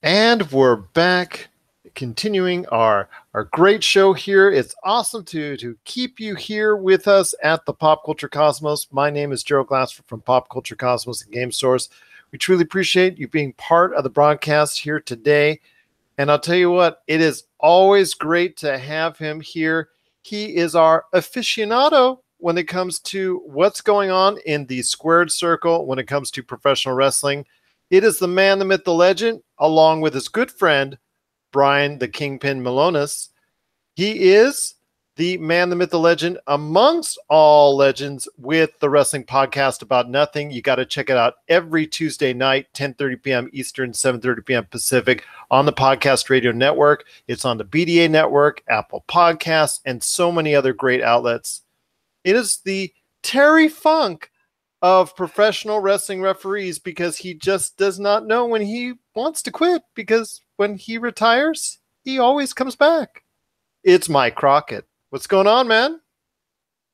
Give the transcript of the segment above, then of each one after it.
And we're back, continuing our great show here. It's awesome to keep you here with us at the Pop Culture Cosmos. My name is Gerald Glassford from Pop Culture Cosmos and Game Source. We truly appreciate you being part of the broadcast here today. And I'll tell you what, it is always great to have him here. He is our aficionado when it comes to what's going on in the squared circle when it comes to professional wrestling. It is the man, the myth, the legend, along with his good friend, Brian the Kingpin Milonas. He is the man, the myth, the legend, amongst all legends with the Wrestling Podcast About Nothing. You got to check it out every Tuesday night, 10:30 p.m. Eastern, 7:30 p.m. Pacific on the Podcast Radio Network. It's on the BDA Network, Apple Podcasts, and so many other great outlets. It is the Terry Funk of professional wrestling referees, because he just does not know when he wants to quit, because when he retires, he always comes back. It's Mike Crockett. What's going on, man?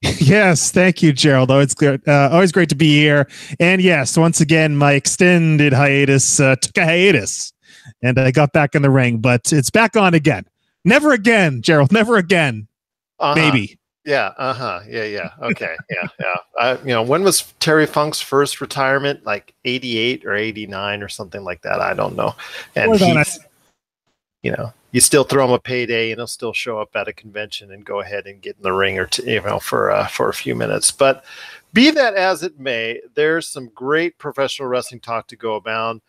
Yes, thank you, Gerald. It's good. Always great to be here. And yes, once again, my extended hiatus took a hiatus, and I got back in the ring, but it's back on again. Never again, Gerald. Never again. Maybe. Yeah. Yeah. Okay. Yeah. When was Terry Funk's first retirement? Like 88 or 89 or something like that. I don't know. And he's, you still throw him a payday and he'll still show up at a convention and go ahead and get in the ring for a few minutes. But be that as it may, there's some great professional wrestling talk to go about.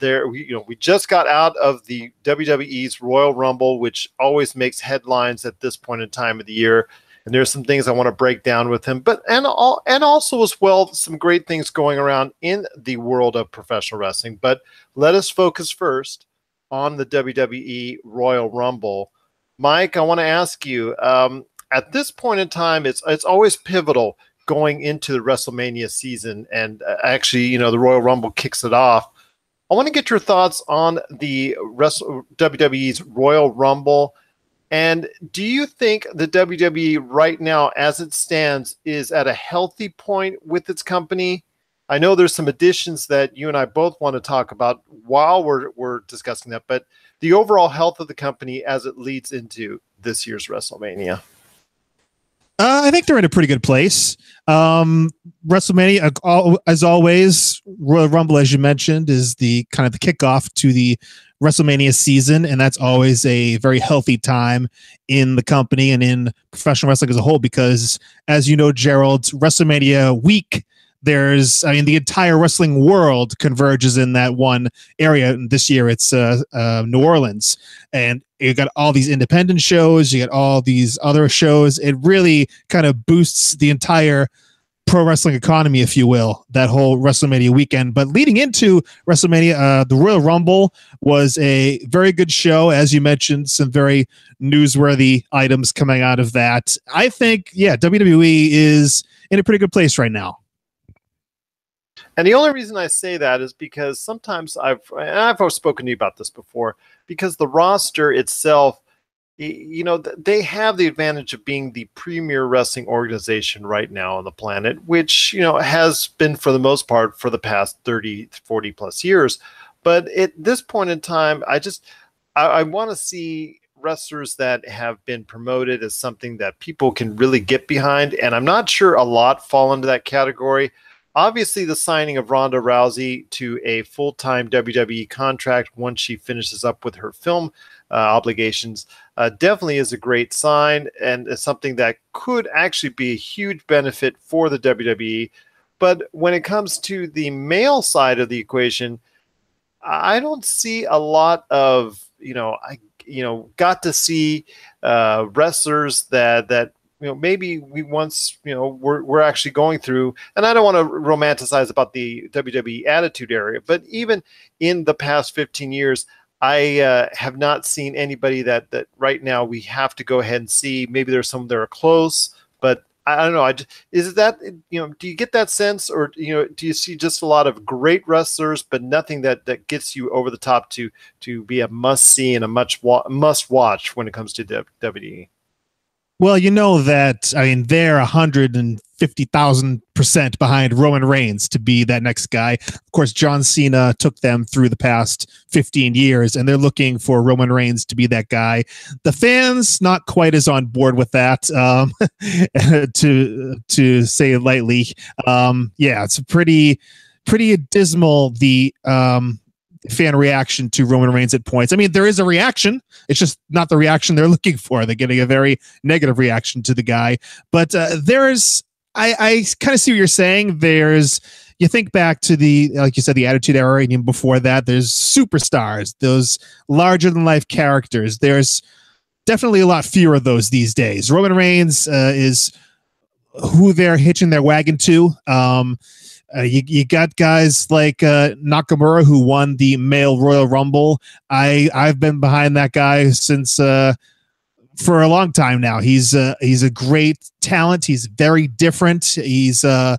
We just got out of the WWE's Royal Rumble, which always makes headlines at this point in time of the year. And there's some things I want to break down with him, and also as well, some great things going around in the world of professional wrestling. But let us focus first on the WWE Royal Rumble. Mike, I want to ask you, at this point in time, it's always pivotal going into the WrestleMania season. And actually, the Royal Rumble kicks it off. I want to get your thoughts on the WWE's Royal Rumble. And do you think the WWE right now, as it stands, is at a healthy point with its company? I know there's some additions that you and I both want to talk about while we're discussing that, but the overall health of the company as it leads into this year's WrestleMania. I think they're in a pretty good place. WrestleMania, as always, Royal Rumble, as you mentioned, is the kind of the kickoff to the WrestleMania season, and that's always a very healthy time in the company and in professional wrestling as a whole, because, as you know, Gerald, WrestleMania week, the entire wrestling world converges in that one area. And this year it's New Orleans, and you got all these independent shows, you got all these other shows. It really kind of boosts the entire pro wrestling economy, if you will, that whole WrestleMania weekend. But leading into WrestleMania, the Royal Rumble was a very good show. As you mentioned, some very newsworthy items coming out of that. I think, WWE is in a pretty good place right now. And the only reason I say that is because sometimes I've spoken to you about this before, because the roster itself, they have the advantage of being the premier wrestling organization right now on the planet, which, has been for the most part for the past 30, 40 plus years. But at this point in time, I want to see wrestlers that have been promoted as something that people can really get behind. And I'm not sure a lot fall into that category. Obviously, the signing of Ronda Rousey to a full-time WWE contract once she finishes up with her film obligations definitely is a great sign, and it's something that could actually be a huge benefit for the WWE. But when it comes to the male side of the equation, I don't see a lot of, I got to see wrestlers that maybe we once, we're actually going through, and I don't want to romanticize about the WWE Attitude Era, but even in the past 15 years, I have not seen anybody that right now we have to go ahead and see. Maybe there's some that are close, but I don't know. Is that, do you get that sense, or, do you see just a lot of great wrestlers, but nothing that gets you over the top to be a must see and a must watch when it comes to WWE? Well, you know that, I mean, they're 150,000% behind Roman Reigns to be that next guy. Of course, John Cena took them through the past 15 years, and they're looking for Roman Reigns to be that guy. The fans not quite as on board with that, to say it lightly. Yeah, it's pretty dismal, the fan reaction to Roman Reigns at points. I mean, there is a reaction. It's just not the reaction they're looking for. They're getting a very negative reaction to the guy. But I kind of see what you're saying. You think back to like you said, the Attitude Era, and even before that, there's superstars, those larger than life characters. There's definitely a lot fewer of those these days. Roman Reigns is who they're hitching their wagon to. You got guys like Nakamura, who won the male Royal Rumble. I've been behind that guy since for a long time now. He's a great talent. He's very different. I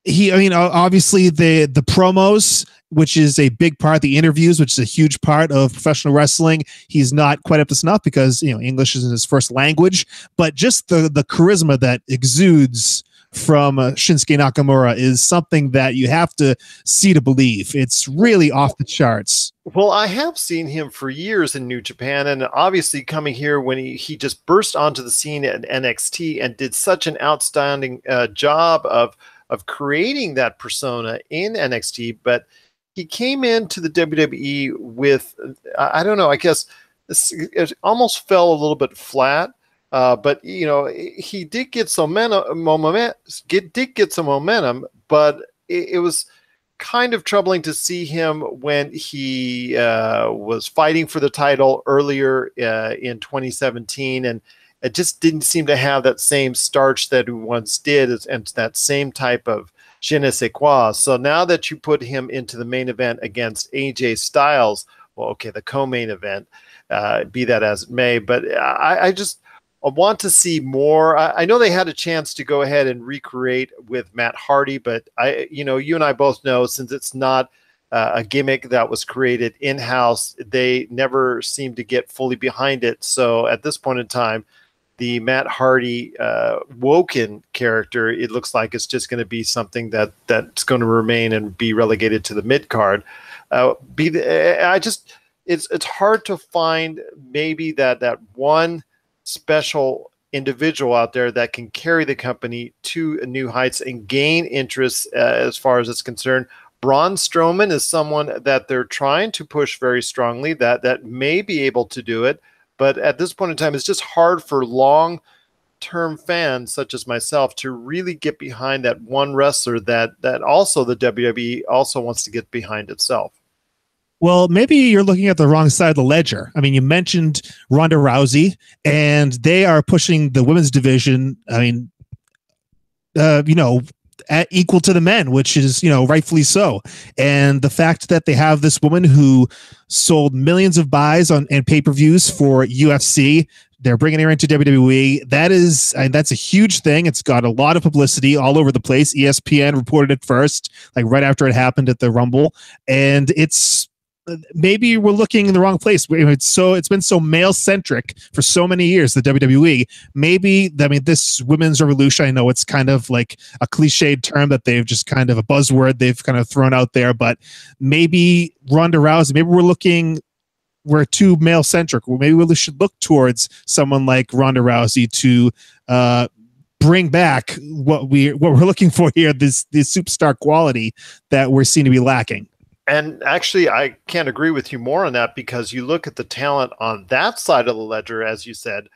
mean, obviously the promos, which is a big part, the interviews, which is a huge part of professional wrestling. He's not quite up to snuff because, English isn't his first language, but just the charisma that exudes from Shinsuke Nakamura is something that you have to see to believe. It's really off the charts. Well, I have seen him for years in New Japan, and obviously coming here when he just burst onto the scene at NXT and did such an outstanding job of creating that persona in NXT. But he came into the WWE with, I don't know, I guess it almost fell a little bit flat. But he did get some momentum, but it was kind of troubling to see him when he was fighting for the title earlier in 2017, and it just didn't seem to have that same starch that he once did, and that same type of je ne sais quoi. So now that you put him into the main event against AJ Styles, well, okay, the co-main event, be that as it may, but I want to see more. I know they had a chance to go ahead and recreate with Matt Hardy, but you and I both know, since it's not a gimmick that was created in-house, they never seem to get fully behind it. So at this point in time, the Matt Hardy Woken character, it looks like it's just going to be something that's going to remain and be relegated to the mid card. It's hard to find maybe that one special individual out there that can carry the company to new heights and gain interest as far as it's concerned. Braun Strowman is someone that they're trying to push very strongly, that may be able to do it. But at this point in time, it's just hard for long-term fans such as myself to really get behind that one wrestler that also the WWE also wants to get behind itself. Well, maybe you're looking at the wrong side of the ledger. I mean, you mentioned Ronda Rousey, and they are pushing the women's division, I mean, at equal to the men, which is, rightfully so. And the fact that they have this woman who sold millions of buys and pay-per-views for UFC, they're bringing her into WWE. That's a huge thing. It's got a lot of publicity all over the place. ESPN reported it first, like right after it happened at the Rumble. And maybe we're looking in the wrong place. It's been so male centric for so many years, the WWE. Maybe, this women's revolution, I know it's kind of like a cliched term that they've just kind of a buzzword they've kind of thrown out there, but maybe Ronda Rousey, we're too male centric. Well, maybe we should look towards someone like Ronda Rousey to bring back what we're looking for here, this superstar quality that we're seen to be lacking. And actually, I can't agree with you more on that, because you look at the talent on that side of the ledger, as you said,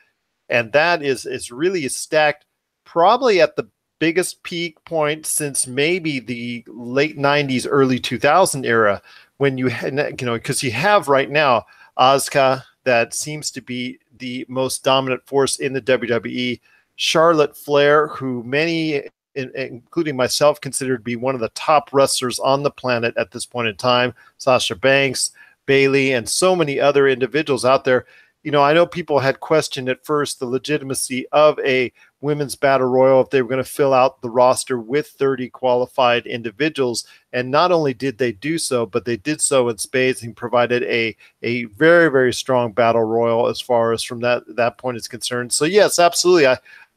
and that is really stacked probably at the biggest peak point since maybe the late 90s, early 2000 era, when because you have right now Asuka, that seems to be the most dominant force in the WWE, Charlotte Flair, who many, including myself, considered to be one of the top wrestlers on the planet at this point in time, Sasha Banks, Bayley, and so many other individuals out there. I know people had questioned at first the legitimacy of a women's battle royal if they were going to fill out the roster with 30 qualified individuals. And not only did they do so, but they did so in spades and provided a very, very strong battle royal as far as from that point is concerned. So yes, absolutely.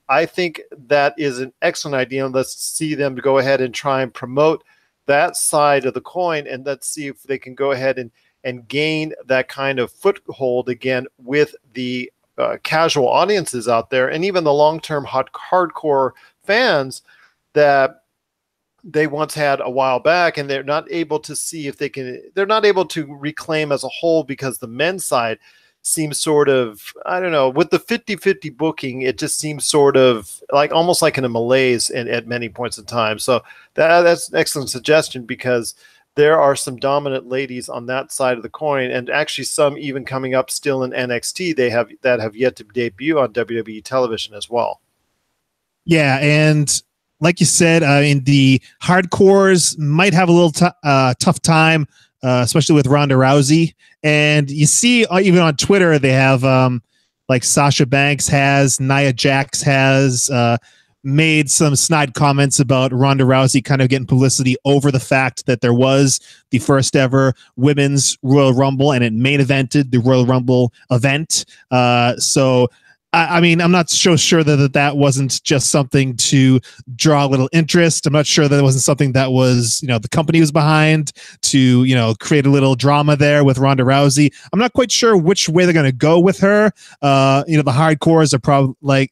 I think that is an excellent idea. And let's see them go ahead and try and promote that side of the coin, and let's see if they can go ahead and gain that kind of foothold again with the casual audiences out there, and even the long-term hardcore fans that they once had a while back, and they're not able to see if they're not able to reclaim as a whole, because the men's side seems sort of, I don't know, with the 50-50 booking, it just seems sort of like almost like in a malaise at many points in time. So that's an excellent suggestion, because there are some dominant ladies on that side of the coin, and actually some even coming up still in NXT that have yet to debut on WWE television as well. Yeah, and like you said, the hardcores might have a little tough time, especially with Ronda Rousey. And you see, even on Twitter, they have like Sasha Banks has, Nia Jax has made some snide comments about Ronda Rousey kind of getting publicity over the fact that there was the first ever women's Royal Rumble, and it main evented the Royal Rumble event. So I mean, I'm not so sure that wasn't just something to draw a little interest. I'm not sure that it wasn't something that was, the company was behind to, create a little drama there with Ronda Rousey. I'm not quite sure which way they're going to go with her. The hardcores are probably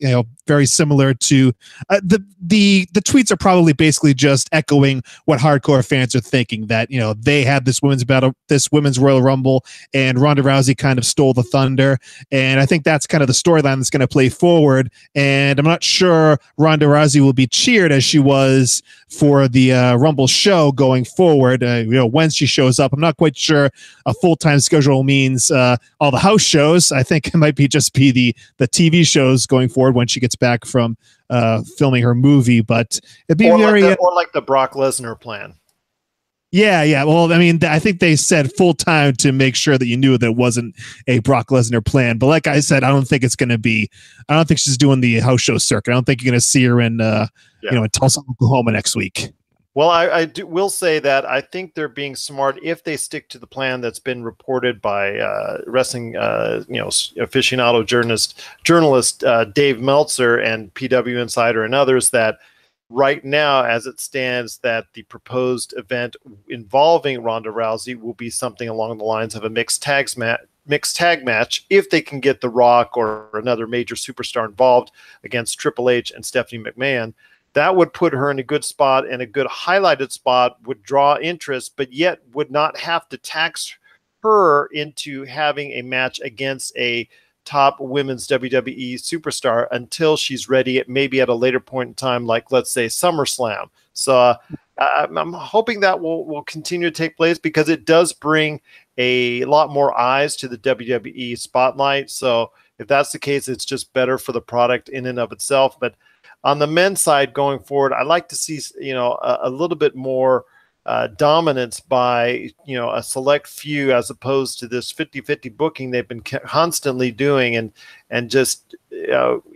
very similar to the tweets are probably basically just echoing what hardcore fans are thinking, that, they had this women's Royal Rumble, and Ronda Rousey kind of stole the thunder. And I think that's kind of the storyline that's going to play forward. And I'm not sure Ronda Rousey will be cheered as she was for the Rumble show going forward. When she shows up, I'm not quite sure a full-time schedule means all the house shows. I think it might be just be the TV shows going forward when she gets back from filming her movie. But it'd be or like the Brock Lesnar plan. Yeah. Well, I mean, I think they said full time to make sure that you knew that it wasn't a Brock Lesnar plan. But like I said, I don't think it's going to be. I don't think she's doing the house show circuit. I don't think you're going to see her in, in Tulsa, Oklahoma next week. Well, I will say that I think they're being smart if they stick to the plan that's been reported by wrestling, aficionado journalist Dave Meltzer and PW Insider and others, that right now, as it stands, that the proposed event involving Ronda Rousey will be something along the lines of a mixed tag match, if they can get The Rock or another major superstar involved against Triple H and Stephanie McMahon. That would put her in a good spot, and a good highlighted spot, would draw interest, but yet would not have to tax her into having a match against a top women's WWE superstar until she's ready, maybe at a later point in time, like let's say SummerSlam. So I'm hoping that will continue to take place, because it does bring a lot more eyes to the WWE spotlight. So if that's the case, it's just better for the product in and of itself. But on the men's side going forward, I'd like to see a little bit more dominance by a select few, as opposed to this 50-50 booking they've been constantly doing, and just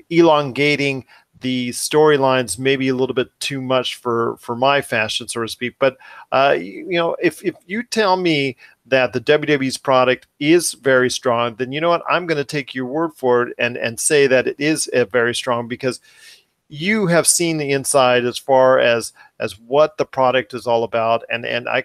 elongating the storylines maybe a little bit too much for my fashion, so to speak. But if you tell me that the WWE's product is very strong, then you know what, I'm going to take your word for it and say that it is very strong, because you have seen the inside as far as what the product is all about. And I,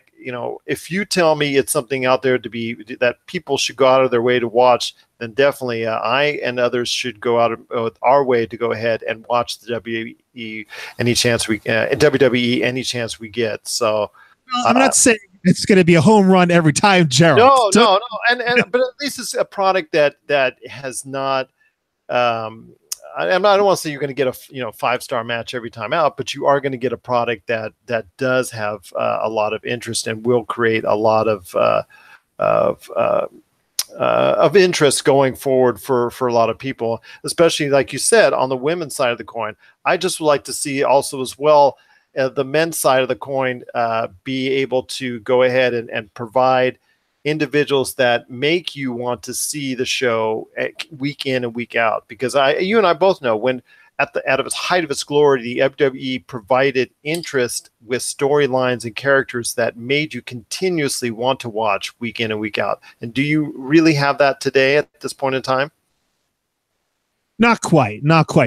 if you tell me it's something out there that people should go out of their way to watch, then definitely I and others should go out of our way to go ahead and watch the WWE any chance we get. So I'm not saying it's going to be a home run every time, Gerald. No. And but at least it's a product that has not, I don't want to say you're going to get a 5-star match every time out, but you are going to get a product that does have a lot of interest and will create a lot of interest going forward for a lot of people, especially like you said on the women's side of the coin. I just would like to see also as well the men's side of the coin be able to go ahead and provide individuals that make you want to see the show week in and week out. Because you and I both know when at its height of its glory, the WWE provided interest with storylines and characters that made you continuously want to watch week in and week out. And do you really have that today at this point in time? Not quite.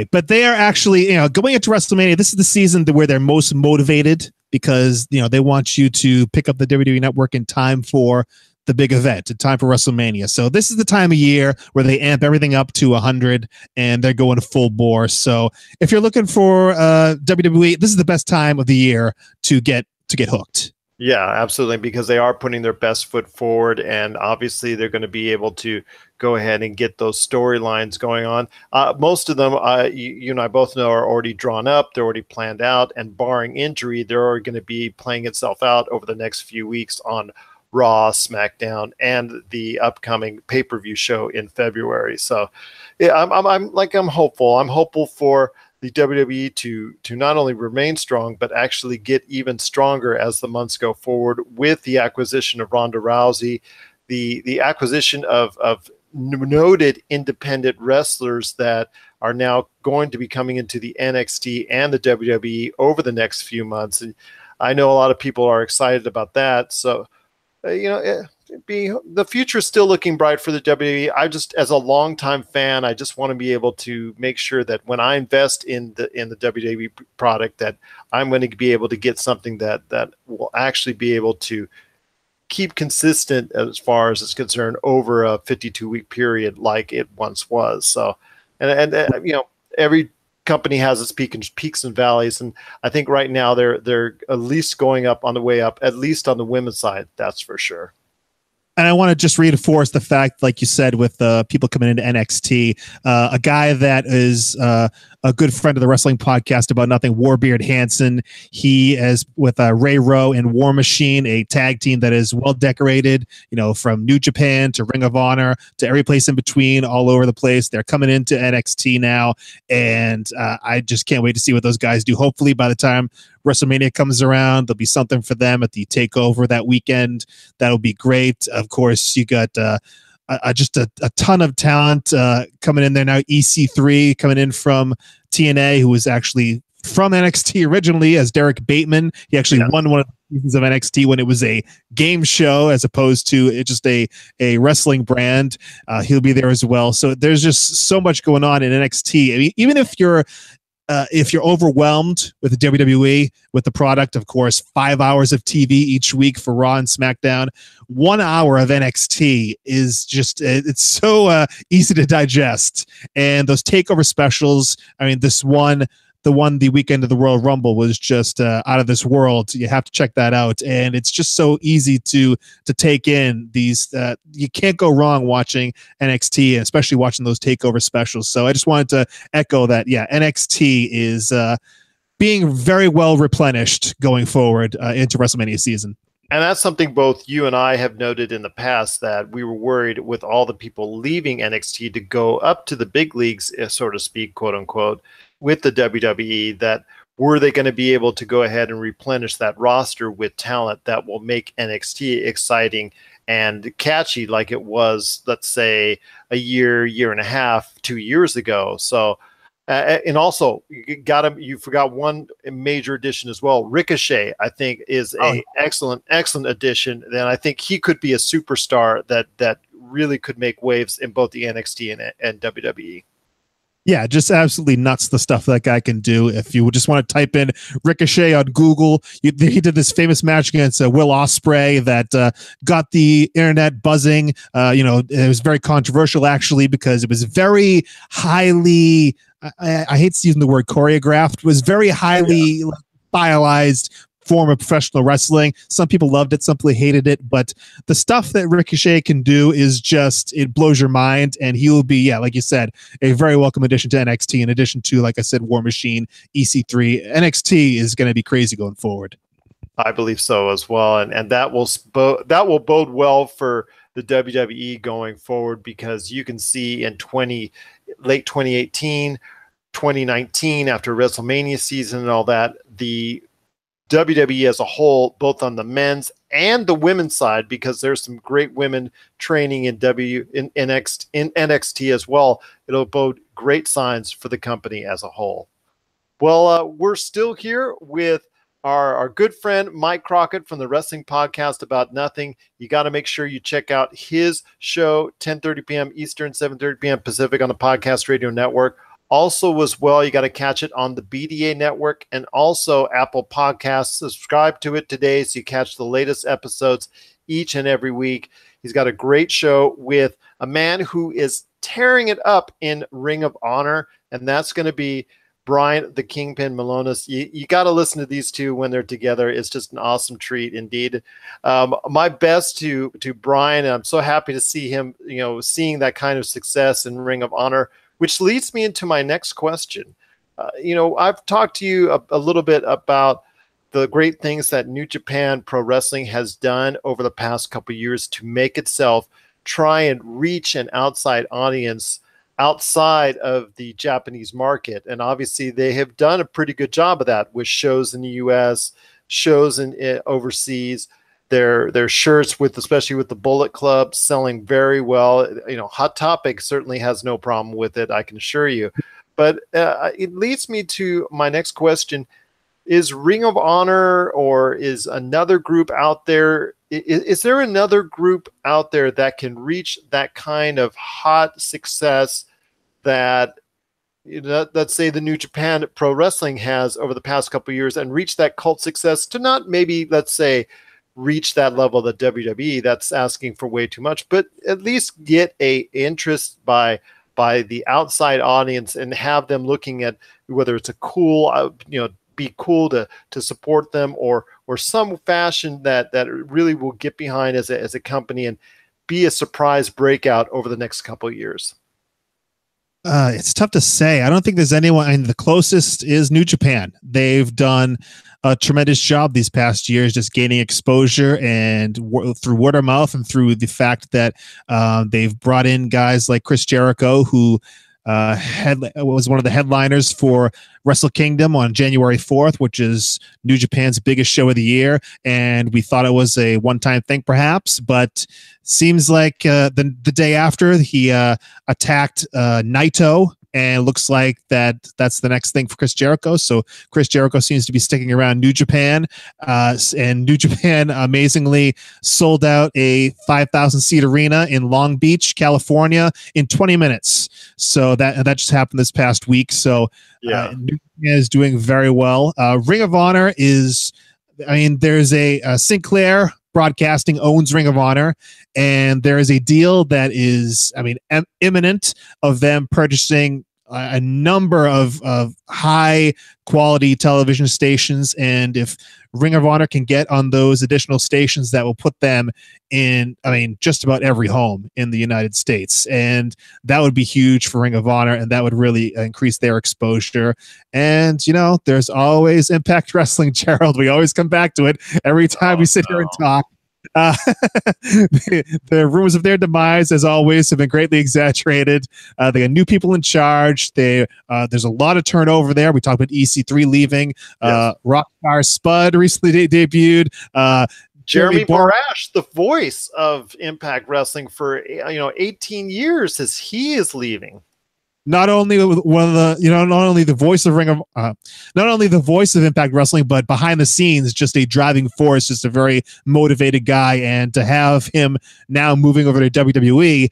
But they are actually, going into WrestleMania, this is the season where they're most motivated because, they want you to pick up the WWE Network in time for the big event, in time for WrestleMania. So this is the time of year where they amp everything up to 100 and they're going full bore. So if you're looking for WWE, this is the best time of the year to get hooked. Yeah, absolutely, because they are putting their best foot forward, and obviously they're going to be able to go ahead and get those storylines going on. Most of them, you and I both know, are already drawn up, they're already planned out, and barring injury, they're going to be playing itself out over the next few weeks on Raw, SmackDown, and the upcoming pay-per-view show in February. So, yeah, I'm hopeful. I'm hopeful for the WWE to not only remain strong, but actually get even stronger as the months go forward with the acquisition of Ronda Rousey, the acquisition of noted independent wrestlers that are now going to be coming into the NXT and the WWE over the next few months. And I know a lot of people are excited about that. So, the future is still looking bright for the WWE. I just, as a longtime fan, I just want to be able to make sure that when I invest in the WWE product, that I'm going to be able to get something that will actually be able to keep consistent as far as it's concerned over a 52-week period like it once was. So, and every company has its peaks and valleys, and I think right now they're at least going up on the way up, at least on the women's side. That's for sure. And I want to just reinforce the fact, like you said, with people coming into NXT, a guy that is a good friend of the wrestling podcast About Nothing, Warbeard Hansen. He is with Ray Rowe and War Machine, a tag team that is well decorated, from New Japan to Ring of Honor to every place in between, all over the place. They're coming into NXT now, and I just can't wait to see what those guys do. Hopefully by the time WrestleMania comes around, there'll be something for them at the takeover that weekend. That'll be great. Of course, you got just a ton of talent coming in there now. EC3 coming in from TNA, who was actually from NXT originally as Derek Bateman. He actually won one of the seasons of NXT when it was a game show as opposed to just a wrestling brand. He'll be there as well. So there's just so much going on in NXT. I mean, even if you're overwhelmed with the WWE, with the product, of course, 5 hours of TV each week for Raw and SmackDown, 1 hour of NXT is just, it's so easy to digest. And those takeover specials, I mean, the weekend of the Royal Rumble was just out of this world. You have to check that out. And it's just so easy to take in these. You can't go wrong watching NXT, especially watching those takeover specials. So I just wanted to echo that. Yeah, NXT is being very well replenished going forward into WrestleMania season. And that's something both you and I have noted in the past, that we were worried with all the people leaving NXT to go up to the big leagues, so to speak, quote unquote, with the WWE, that were they going to be able to go ahead and replenish that roster with talent that will make NXT exciting and catchy like it was, let's say, a year and a half, 2 years ago. So, and also you forgot one major addition as well. Ricochet, I think, is a excellent addition. Then I think he could be a superstar that really could make waves in both the NXT and WWE. Yeah, just absolutely nuts, the stuff that guy can do. If you just want to type in Ricochet on Google, he did this famous match against Will Ospreay that got the internet buzzing. It was very controversial, actually, because it was very highly, I hate using the word choreographed, was very highly stylized form of professional wrestling. Some people loved it, some people hated it, but the stuff that Ricochet can do is just, it blows your mind. And he will be, like you said, a very welcome addition to NXT, in addition to, like I said, War Machine, EC3. NXT is going to be crazy going forward. I believe so as well. And that will bode well for the WWE going forward, because you can see in late 2018, 2019, after WrestleMania season and all that, the WWE as a whole, both on the men's and the women's side, because there's some great women training in NXT as well. It'll bode great signs for the company as a whole. Well, we're still here with our good friend Mike Crockett from the Wrestling Podcast About Nothing. You got to make sure you check out his show, 10:30 p.m. Eastern, 7:30 p.m. Pacific on the Podcast Radio Network. Also, as well, you got to catch it on the BDA Network and also Apple Podcasts. Subscribe to it today so you catch the latest episodes each and every week. He's got a great show with a man who is tearing it up in Ring of Honor, and that's going to be Brian the Kingpin Malonis. You got to listen to these two when they're together. It's just an awesome treat indeed. My best to Brian, and I'm so happy to see him, seeing that kind of success in Ring of Honor, which leads me into my next question. I've talked to you a little bit about the great things that New Japan Pro Wrestling has done over the past couple of years to make itself try and reach an outside audience outside of the Japanese market. And obviously they have done a pretty good job of that with shows in the US, shows in overseas. Their shirts, especially with the Bullet Club, selling very well. Hot Topic certainly has no problem with it, I can assure you. But it leads me to my next question. Is Ring of Honor, or is another group out there, is there another group out there that can reach that kind of hot success that, let's say, the New Japan Pro Wrestling has over the past couple of years, and reach that cult success to not maybe, let's say, reach that level of the WWE? That's asking for way too much, but at least get a interest by the outside audience and have them looking at whether it's a cool, be cool to support them, or some fashion that really will get behind as a company and be a surprise breakout over the next couple of years. It's tough to say. I don't think there's anyone. I mean, the closest is New Japan. They've done a tremendous job these past years, just gaining exposure and through word of mouth, and through the fact that they've brought in guys like Chris Jericho, who was one of the headliners for Wrestle Kingdom on January 4th, which is New Japan's biggest show of the year. And we thought it was a one-time thing, perhaps, but seems like the day after he attacked Naito, and it looks like that's the next thing for Chris Jericho. So Chris Jericho seems to be sticking around New Japan, and New Japan amazingly sold out a 5,000 seat arena in Long Beach, California in 20 minutes. So that just happened this past week. So yeah, New Japan is doing very well. Ring of Honor is, there's a Sinclair Broadcasting owns Ring of Honor, and there is a deal that is, imminent, of them purchasing a number of high quality television stations. And if Ring of Honor can get on those additional stations, that will put them in, just about every home in the United States. And that would be huge for Ring of Honor, and that would really increase their exposure. And, there's always Impact Wrestling, Gerald. We always come back to it every time we sit here and talk. The rumors of their demise, as always, have been greatly exaggerated. They got new people in charge. There's a lot of turnover there. We talked about EC3 leaving. Yes. Rockstar Spud recently debuted. Jeremy Borash, the voice of Impact Wrestling for 18 years, as he is leaving. Not only the voice of not only the voice of Impact Wrestling, but behind the scenes, just a driving force, just a very motivated guy. And to have him now moving over to WWE,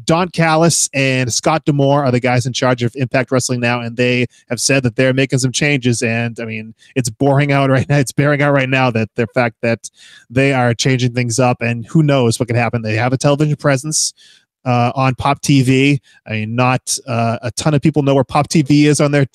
Don Callis and Scott D'Amore are the guys in charge of Impact Wrestling now, and they have said that they're making some changes. And it's bearing out right now that the fact that they are changing things up, and who knows what could happen. They have a television presence on Pop TV. Not a ton of people know where Pop TV is on their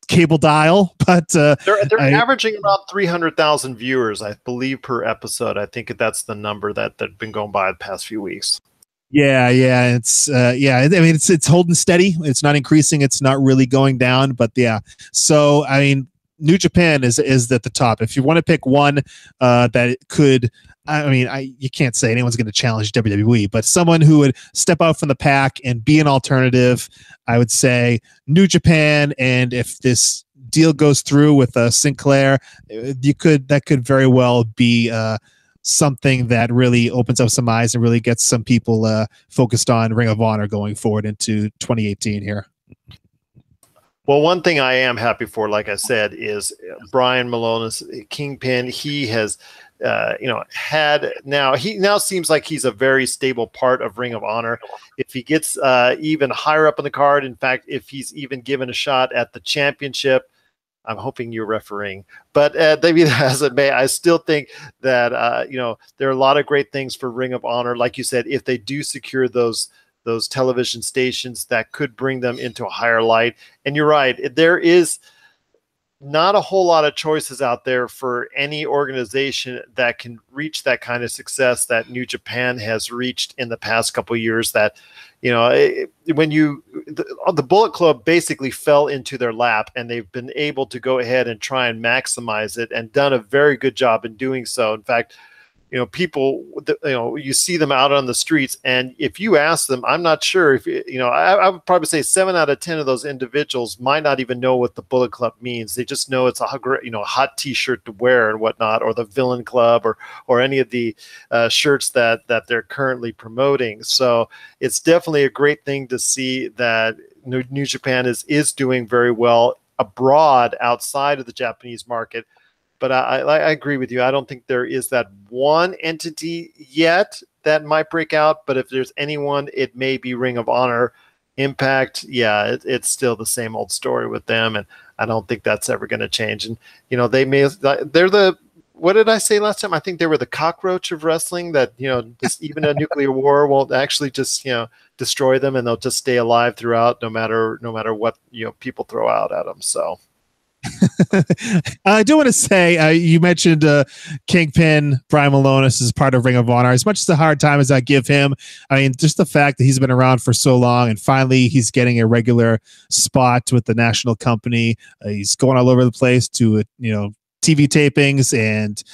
cable dial, but they're averaging about 300,000 viewers, I believe, per episode. I think that's the number that's been going by the past few weeks. Yeah, it's holding steady. It's not increasing. It's not really going down, but yeah. So New Japan is at the top. If you want to pick one that could, you can't say anyone's going to challenge WWE, but someone who would step out from the pack and be an alternative, I would say New Japan. And if this deal goes through with Sinclair, that could very well be something that really opens up some eyes and really gets some people focused on Ring of Honor going forward into 2018 here. Well, one thing I am happy for, like I said, is Brian Malonis, Kingpin. He has, he now seems like he's a very stable part of Ring of Honor. If he gets even higher up on the card, in fact, if he's even given a shot at the championship, I'm hoping you're refereeing. But maybe as it may, I still think that there are a lot of great things for Ring of Honor. Like you said, if they do secure those television stations, that could bring them into a higher light. And you're right, there is not a whole lot of choices out there for any organization that can reach that kind of success that New Japan has reached in the past couple of years. That, when the Bullet Club basically fell into their lap, and they've been able to go ahead and try and maximize it and done a very good job in doing so. In fact, people, you see them out on the streets, and if you ask them, I'm not sure if, I would probably say 7 out of 10 of those individuals might not even know what the Bullet Club means. They just know it's a hot T-shirt to wear and whatnot, or the Villain Club, or any of the shirts that they're currently promoting. So it's definitely a great thing to see that New Japan is doing very well abroad outside of the Japanese market. But I agree with you. I don't think there is that one entity yet that might break out. But if there's anyone, it may be Ring of Honor. Impact, yeah, it's still the same old story with them, and I don't think that's ever going to change. And they're the, what did I say last time? I think they were the cockroach of wrestling. That just even a nuclear war won't actually just destroy them, and they'll just stay alive throughout, no matter what people throw out at them. So. I do want to say, you mentioned Kingpin, Brian Malonis is part of Ring of Honor. As much as a hard time as I give him, I mean, just the fact that he's been around for so long, and finally he's getting a regular spot with the national company. He's going all over the place to TV tapings and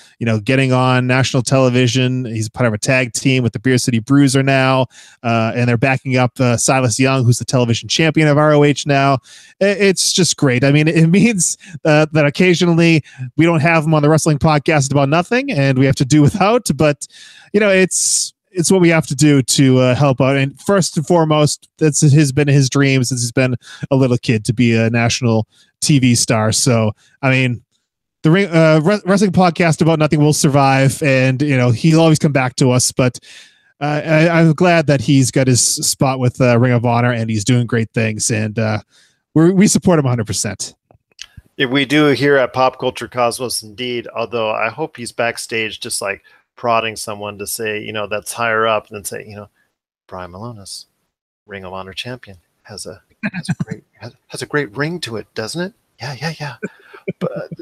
getting on national television. He's part of a tag team with the Beer City Bruiser now, and they're backing up Silas Young, who's the television champion of ROH now. It's just great. I mean, it means that occasionally we don't have him on the wrestling podcast about nothing, and we have to do without. But it's what we have to do to help out. And first and foremost, that's been his dream since he's been a little kid, to be a national TV star. So I mean, the wrestling podcast about nothing will survive, and he'll always come back to us. But I'm glad that he's got his spot with Ring of Honor, and he's doing great things, and we support him 100%. If we do here at Pop Culture Cosmos, indeed. Although I hope he's backstage, just like prodding someone to say, that's higher up, and then say, Brian Malonis, Ring of Honor champion, has a great ring to it, doesn't it? Yeah. But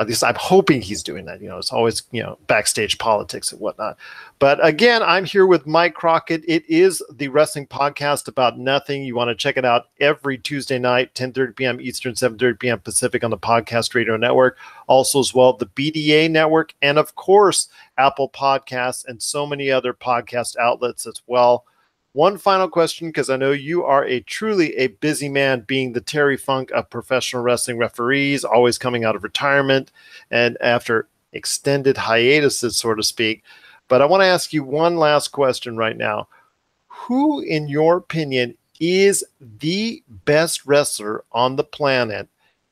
at least I'm hoping he's doing that. It's always backstage politics and whatnot. But again, I'm here with Mike Crockett. It is the wrestling podcast about nothing. You want to check it out every Tuesday night, 10:30 p.m. Eastern, 7:30 p.m. Pacific on the Podcast Radio Network. Also as well, the BDA Network, and of course, Apple Podcasts and so many other podcast outlets as well. One final question, because I know you are truly a busy man, being the Terry Funk of professional wrestling referees, always coming out of retirement and after extended hiatuses, so to speak. But I want to ask you one last question right now. Who, in your opinion, is the best wrestler on the planet,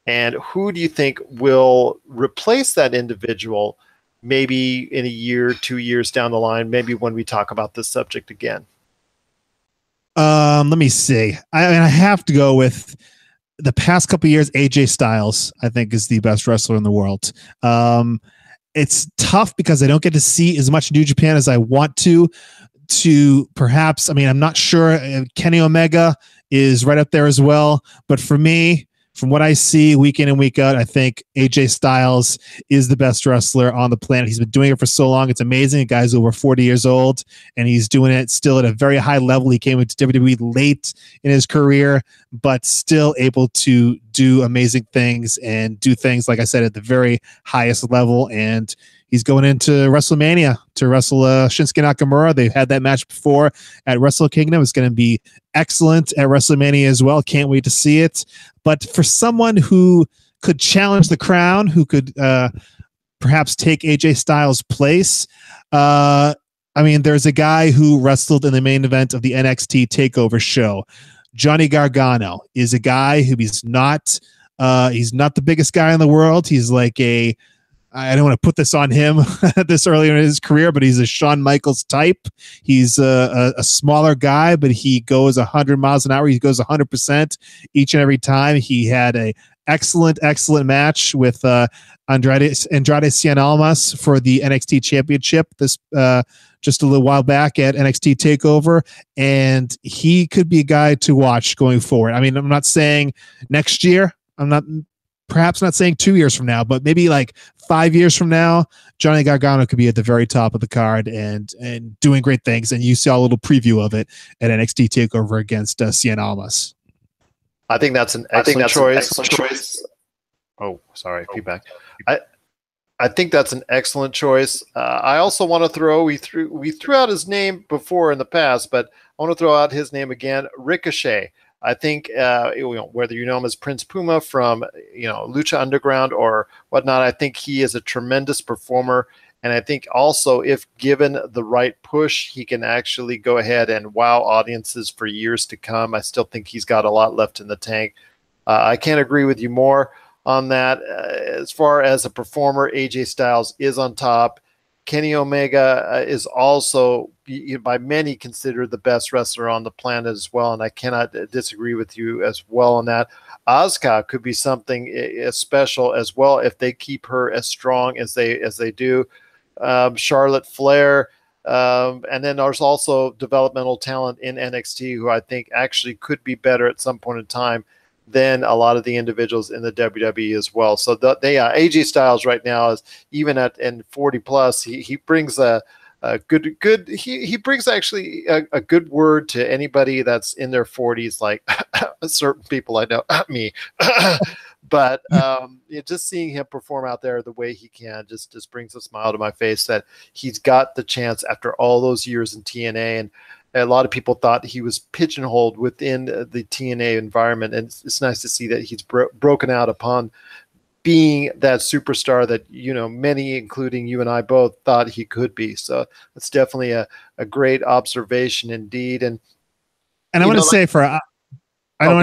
and who do you think will replace that individual maybe in a year, 2 years down the line, maybe when we talk about this subject again? Let me see. I have to go with the past couple of years. AJ Styles, I think, is the best wrestler in the world. It's tough because I don't get to see as much New Japan as I want to perhaps. I mean, I'm not sure. Kenny Omega is right up there as well. But for me, from what I see week in and week out, I think AJ Styles is the best wrestler on the planet. He's been doing it for so long. It's amazing. The guy's over 40 years old, and he's doing it still at a very high level. He came into WWE late in his career, but still able to do amazing things and do things, like I said, at the very highest level. And he's going into WrestleMania to wrestle Shinsuke Nakamura. They've had that match before at Wrestle Kingdom. It's going to be excellent at WrestleMania as well. Can't wait to see it. But for someone who could challenge the crown, who could perhaps take AJ Styles' place. I mean, there's a guy who wrestled in the main event of the NXT TakeOver show. Johnny Gargano is a guy who he's not the biggest guy in the world. He's like I don't want to put this on him this early in his career, but he's a Shawn Michaels type. He's a smaller guy, but he goes 100 miles an hour. He goes 100% each and every time. He had a excellent match with Andrade Cien Almas for the NXT Championship this just a little while back at NXT TakeOver, and he could be a guy to watch going forward. I mean, I'm not saying next year. Perhaps not saying 2 years from now, but maybe like 5 years from now, Johnny Gargano could be at the very top of the card and doing great things. And you saw a little preview of it at NXT TakeOver against Cien Almas. I think that's an excellent choice. Oh, sorry, feedback. I think that's an excellent choice. I also want to throw we threw out his name before in the past, but I want to throw out his name again, Ricochet. I think whether you know him as Prince Puma from Lucha Underground or whatnot, I think he is a tremendous performer, and I think also if given the right push, he can actually go ahead and wow audiences for years to come. I still think he's got a lot left in the tank. I can't agree with you more on that. As far as a performer, AJ Styles is on top. Kenny Omega is also by many considered the best wrestler on the planet as well, and I cannot disagree with you as well on that. Asuka could be something special as well if they keep her as strong as they do. Charlotte Flair, and then there's also developmental talent in NXT who I think actually could be better at some point in time than a lot of the individuals in the WWE as well. So AJ Styles right now is even in 40 plus. He brings a good. He brings actually a good word to anybody that's in their 40s, like certain people I know, me. But just seeing him perform out there the way he can just brings a smile to my face that he's got the chance after all those years in TNA. And a lot of people thought he was pigeonholed within the TNA environment, and it's nice to see that he's broken out upon being that superstar that many, including you and I both, thought he could be. So it's definitely a great observation indeed. And I want to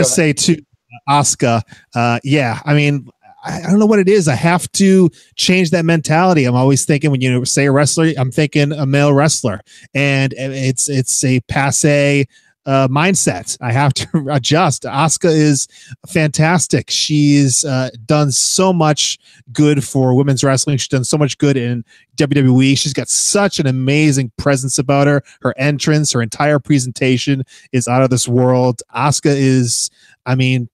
say to Asuka, I mean, I don't know what it is. I have to change that mentality. I'm always thinking when you say a wrestler, I'm thinking a male wrestler, and it's a passe mindset. I have to adjust. Asuka is fantastic. She's done so much good for women's wrestling. She's done so much good in WWE. She's got such an amazing presence about her. Her entrance, her entire presentation is out of this world. Asuka is, I mean,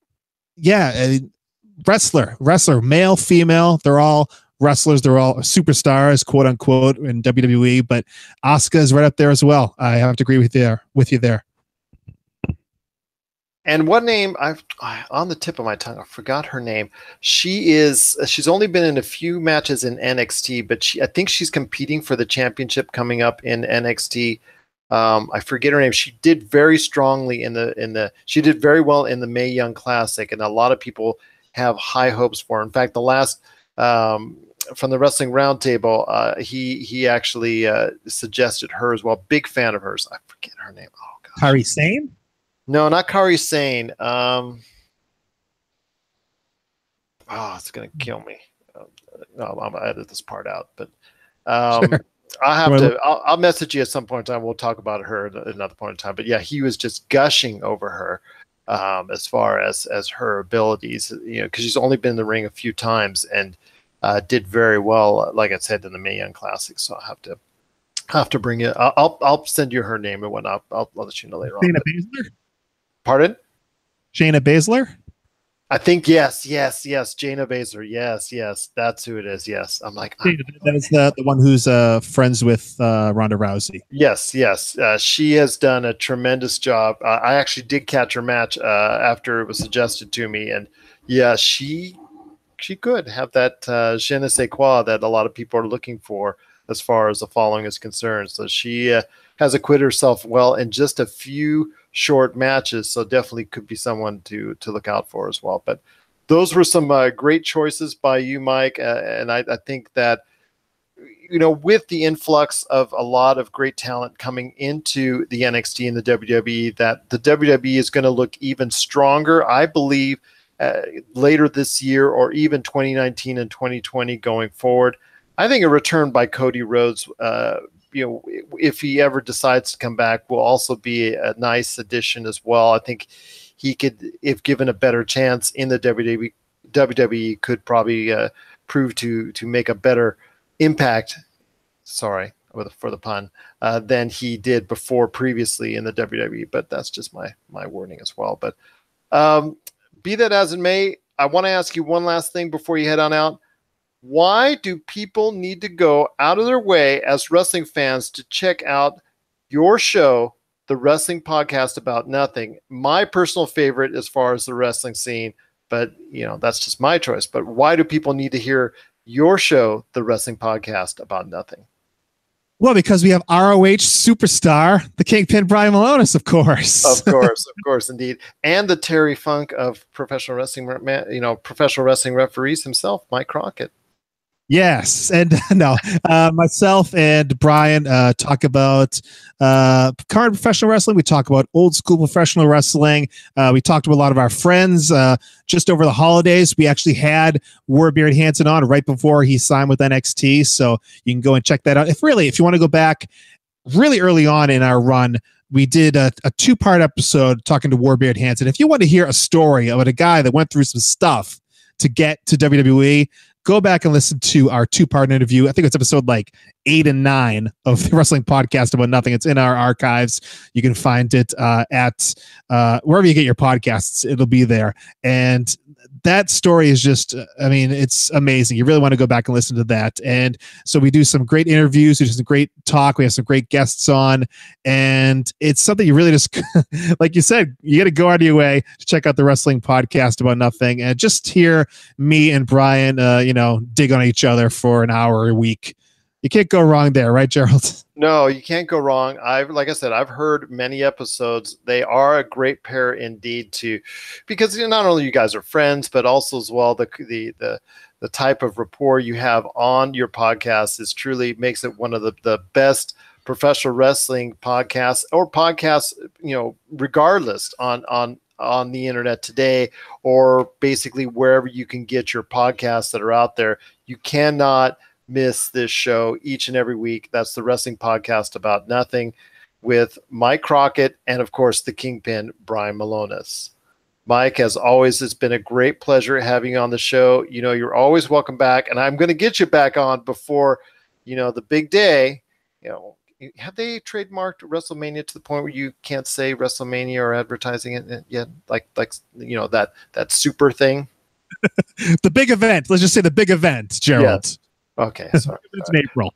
wrestler, male, female, they're all wrestlers. They're all superstars, quote unquote, in WWE, but Asuka is right up there as well. I have to agree with you there. And one name I've on the tip of my tongue, I forgot her name. She's only been in a few matches in NXT, but I think she's competing for the championship coming up in NXT. I forget her name. She did very strongly she did very well in the Mae Young Classic, and a lot of people have high hopes for her. In fact, the last from the Wrestling Roundtable, he actually suggested her as well. Big fan of hers. I forget her name. Oh God. Kairi Sane? No, not Kairi Sane. It's gonna kill me. No, I'm gonna edit this part out. But Sure. I'll message you at some point in time. We'll talk about her at another point in time. But yeah, he was just gushing over her. As far as her abilities, because she's only been in the ring a few times and did very well, like I said, in the Mae Young Classic. So I have to bring it. I'll send you her name and whatnot. I'll let you know later Shayna on. Baszler? Pardon? Shayna Baszler? I think yes, Jaina Baszler, yes, that's who it is. Yes, I'm like That is the one who's friends with Ronda Rousey. Yes, she has done a tremendous job. I actually did catch her match after it was suggested to me, and yeah, she could have that je ne sais quoi that a lot of people are looking for as far as the following is concerned. So she has acquitted herself well in just a few short matches, so definitely could be someone to look out for as well. But those were some great choices by you, Mike. And I think that, with the influx of a lot of great talent coming into the NXT and the WWE, that the WWE is going to look even stronger, I believe, later this year or even 2019 and 2020 going forward. I think a return by Cody Rhodes, if he ever decides to come back, will also be a nice addition as well. I think he could, if given a better chance in the WWE could probably prove to make a better impact, sorry for the pun, than he did before previously in the WWE. But that's just my wording as well. But be that as it may, I want to ask you one last thing before you head on out. Why do people need to go out of their way as wrestling fans to check out your show, the Wrestling Podcast About Nothing? My personal favorite as far as the wrestling scene, but that's just my choice. But why do people need to hear your show, the Wrestling Podcast About Nothing? Well, because we have ROH superstar, the Kingpin Brian Malonis, of course. Of course, indeed. And the Terry Funk of professional wrestling, professional wrestling referees himself, Mike Crockett. Yes, and myself and Brian talk about current professional wrestling. We talk about old school professional wrestling. We talked to a lot of our friends just over the holidays. We actually had Warbeard Hansen on right before he signed with NXT, so you can go and check that out. If you want to go back really early on in our run, we did a 2-part episode talking to Warbeard Hansen. If you want to hear a story about a guy that went through some stuff to get to WWE, go back and listen to our 2-part interview. I think it's episode 8 and 9 of the Wrestling Podcast About Nothing. It's in our archives. You can find it at wherever you get your podcasts. It'll be there. And that story is just, it's amazing. You really want to go back and listen to that. And so we do some great interviews. We do some great talk. We have some great guests on. And it's something you really just, like you said, you got to go out of your way to check out the Wrestling Podcast About Nothing and just hear me and Brian, dig on each other for an hour a week. You can't go wrong there, right, Gerald? No, you can't go wrong. Like I said, I've heard many episodes. They are a great pair indeed, because not only you guys are friends, but also as well the type of rapport you have on your podcast is truly makes it one of the best professional wrestling podcasts or podcasts, regardless on the internet today, or basically wherever you can get your podcasts that are out there. You cannot miss this show each and every week. That's the Wrestling Podcast About Nothing with Mike Crockett and, of course, the Kingpin, Brian Malonis. Mike, as always, it's been a great pleasure having you on the show. You're always welcome back, and I'm going to get you back on before, the big day. Have they trademarked WrestleMania to the point where you can't say WrestleMania or advertising it yet? That super thing? The big event. Let's just say the big event, Gerald. Yes. Okay, sorry. It's in April.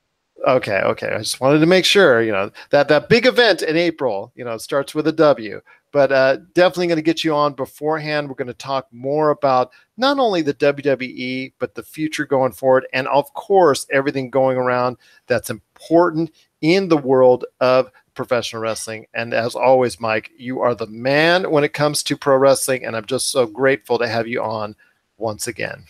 Okay. I just wanted to make sure, that big event in April, starts with a W. But definitely going to get you on beforehand. We're going to talk more about not only the WWE, but the future going forward. And, of course, everything going around that's important in the world of professional wrestling. And as always, Mike, you are the man when it comes to pro wrestling. And I'm just so grateful to have you on once again.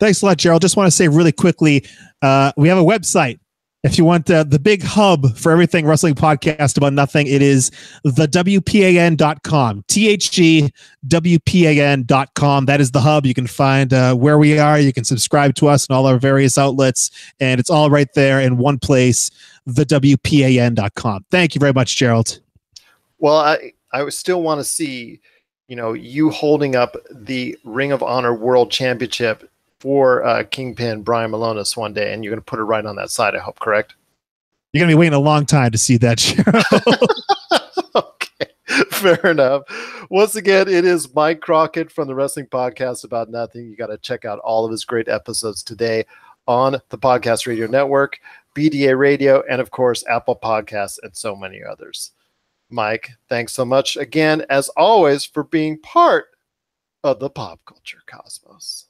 Thanks a lot, Gerald. Just want to say really quickly, we have a website. If you want the big hub for everything Wrestling Podcast About Nothing, it is the WPAN.com. THGWPAN.com. That is the hub. You can find where we are. You can subscribe to us and all our various outlets. And it's all right there in one place, the WPAN.com. Thank you very much, Gerald. Well, I still want to see, you holding up the Ring of Honor World Championship for Kingpin Brian Malonis one day, and you're going to put it right on that side, I hope, correct? You're going to be waiting a long time to see that show. Okay, fair enough. Once again, it is Mike Crockett from the Wrestling Podcast About Nothing. You got to check out all of his great episodes today on the Podcast Radio Network, BDA Radio, and, of course, Apple Podcasts, and so many others. Mike, thanks so much again, as always, for being part of the pop culture cosmos.